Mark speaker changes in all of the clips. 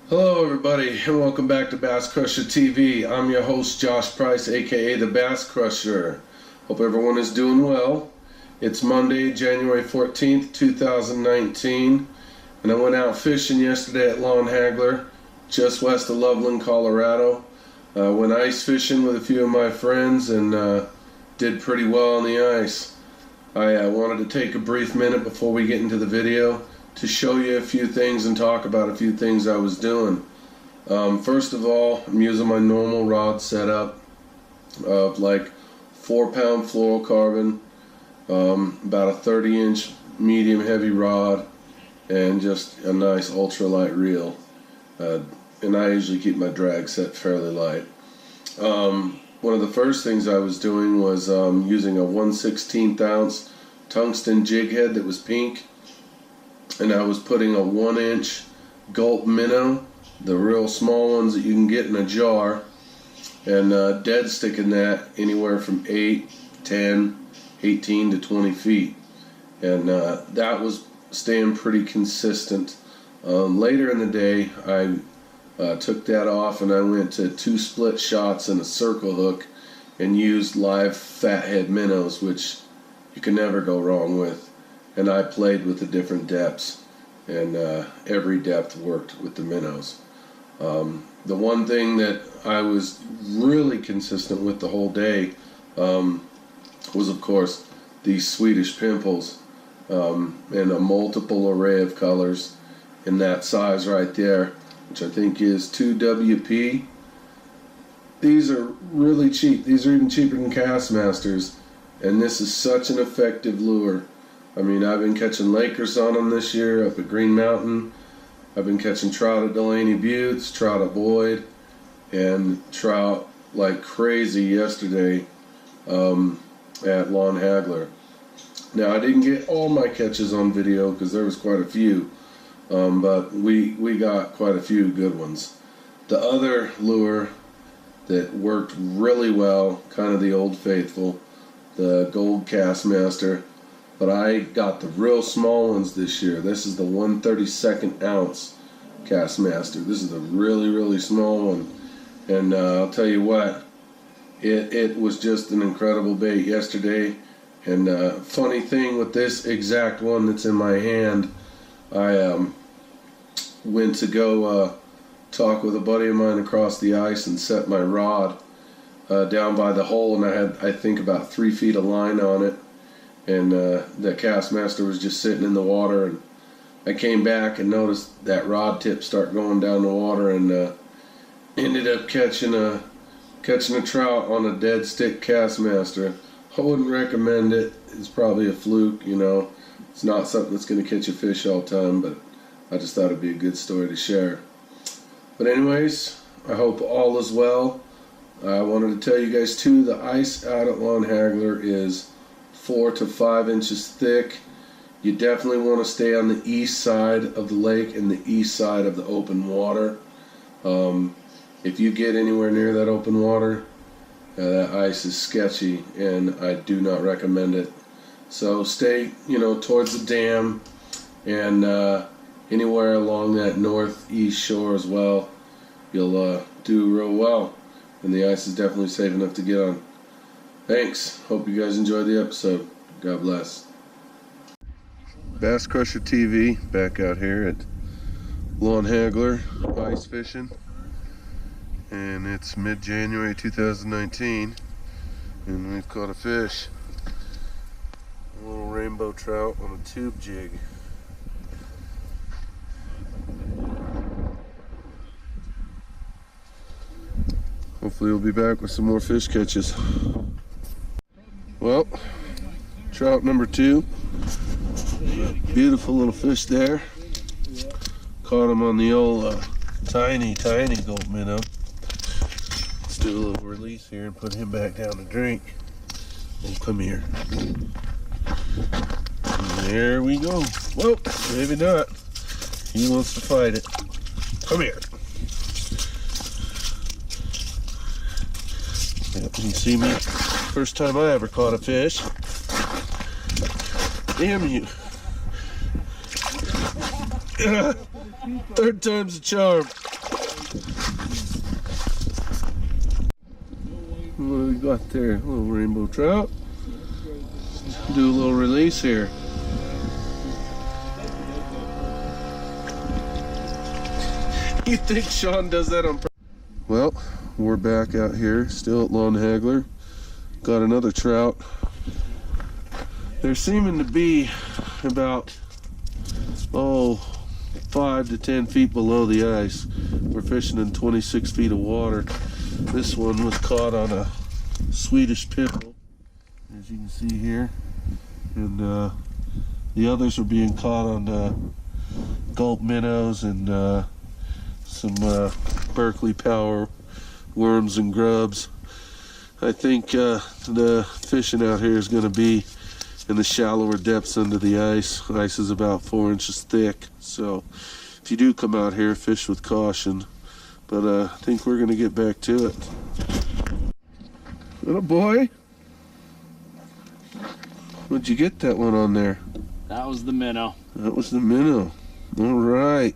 Speaker 1: Hello everybody and welcome back to Bass Crusher TV. I'm your host Josh Price, aka the Bass Crusher. Hope everyone is doing well. It's Monday, January 14th, 2019, and I went out fishing yesterday at Lon Hagler, just west of Loveland, Colorado. Went ice fishing with a few of my friends and did pretty well on the ice. I wanted to take a brief minute before we get into the video to show you a few things and talk about a few things I was doing. First of all, I'm using my normal rod setup of like 4-pound fluorocarbon, about a 30-inch medium heavy rod, and just a nice ultralight reel. And I usually keep my drag set fairly light. One of the first things I was doing was using a 1/16 ounce tungsten jig head that was pink, and I was putting a 1-inch gulp minnow, the real small ones that you can get in a jar, and dead sticking that anywhere from 8, 10, 18 to 20 feet. And that was staying pretty consistent. Later in the day, I took that off and I went to 2 split shots and a circle hook and used live fathead minnows, which you can never go wrong with. And I played with the different depths, and every depth worked with the minnows. The one thing that I was really consistent with the whole day was, of course, these Swedish pimples, in a multiple array of colors in that size right there, which I think is 2WP. These are really cheap. These are even cheaper than Kastmasters, and this is such an effective lure. I mean, I've been catching Lakers on them this year up at Green Mountain. I've been catching trout at Delaney Buttes, trout at Boyd, and trout like crazy yesterday at Lon Hagler. Now, I didn't get all my catches on video because there was quite a few, but we got quite a few good ones. The other lure that worked really well, kind of the old faithful, the gold Kastmaster. But I got the real small ones this year. This is the 1/32 ounce Kastmaster. This is the really, really small one. And I'll tell you what, it was just an incredible bait yesterday. And funny thing with this exact one that's in my hand, I went to go talk with a buddy of mine across the ice and set my rod down by the hole, and I had, I think, about 3 feet of line on it. And the Kastmaster was just sitting in the water, and I came back and noticed that rod tip start going down the water, and ended up catching a trout on a dead stick Kastmaster. I wouldn't recommend it. It's probably a fluke, you know. It's not something that's going to catch a fish all the time, but I just thought it'd be a good story to share. But anyways, I hope all is well. I wanted to tell you guys too, the ice out at Lon Hagler is 4 to 5 inches thick. You definitely want to stay on the east side of the lake and the east side of the open water. If you get anywhere near that open water, that ice is sketchy, and I do not recommend it. So stay, towards the dam and anywhere along that northeast shore as well. You'll do real well, and the ice is definitely safe enough to get on. Thanks. Hope you guys enjoyed the episode. God bless. Bass Crusher TV, back out here at Lon Hagler, ice fishing. And it's mid-January 2019, and we've caught a fish. A little rainbow trout on a tube jig. Hopefully we'll be back with some more fish catches. Well, trout number 2. Beautiful little fish there. Caught him on the old tiny gulp minnow. Let's do a little release here and put him back down to drink. Oh, come here. And there we go. Whoa, maybe not. He wants to fight it. Come here. Yep, you see me? First time I ever caught a fish. Damn you. Third time's a charm. What do we got there? A little rainbow trout. Do a little release here. You think Sean does that on purpose? Well, we're back out here, still at Lon Hagler. Got another trout. They're seeming to be about, 5 to 10 feet below the ice. We're fishing in 26 feet of water. This one was caught on a Swedish pimple, as you can see here. And the others are being caught on gulp minnows and some Berkeley power worms and grubs. I think the fishing out here is going to be in the shallower depths under the ice. Ice is about 4 inches thick, so if you do come out here, fish with caution. But I think we're going to get back to it. Little boy, what'd you get that one on there?
Speaker 2: That was the minnow.
Speaker 1: That was the minnow. All right.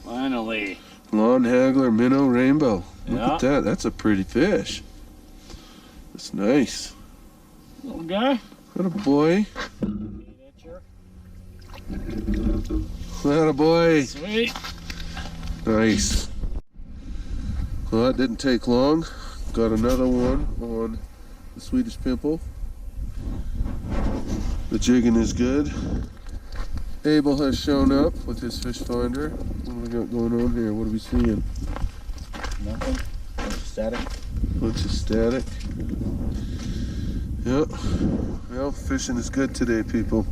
Speaker 2: Finally.
Speaker 1: Lon Hagler minnow rainbow. Look
Speaker 2: Yeah.
Speaker 1: at that. That's a pretty fish. That's nice.
Speaker 2: Little guy.
Speaker 1: Little boy. Little boy.
Speaker 2: Sweet.
Speaker 1: Nice. Well, that didn't take long. Got another one on the Swedish pimple. The jigging is good. Abel has shown up with his fish finder. What do we got going on here? What are we seeing?
Speaker 2: Nothing. Bunch of static.
Speaker 1: Bunch of static. Yep. Well, fishing is good today, people.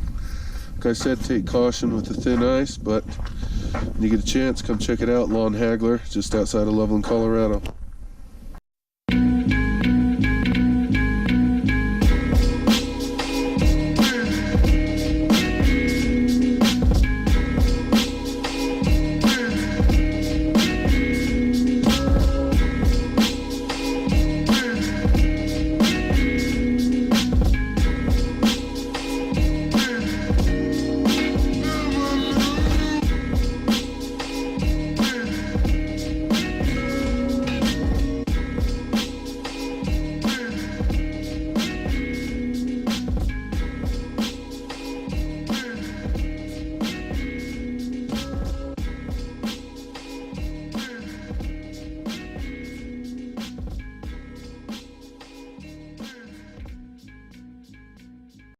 Speaker 1: Like I said, take caution with the thin ice, but when you get a chance, come check it out. Lon Hagler, just outside of Loveland, Colorado.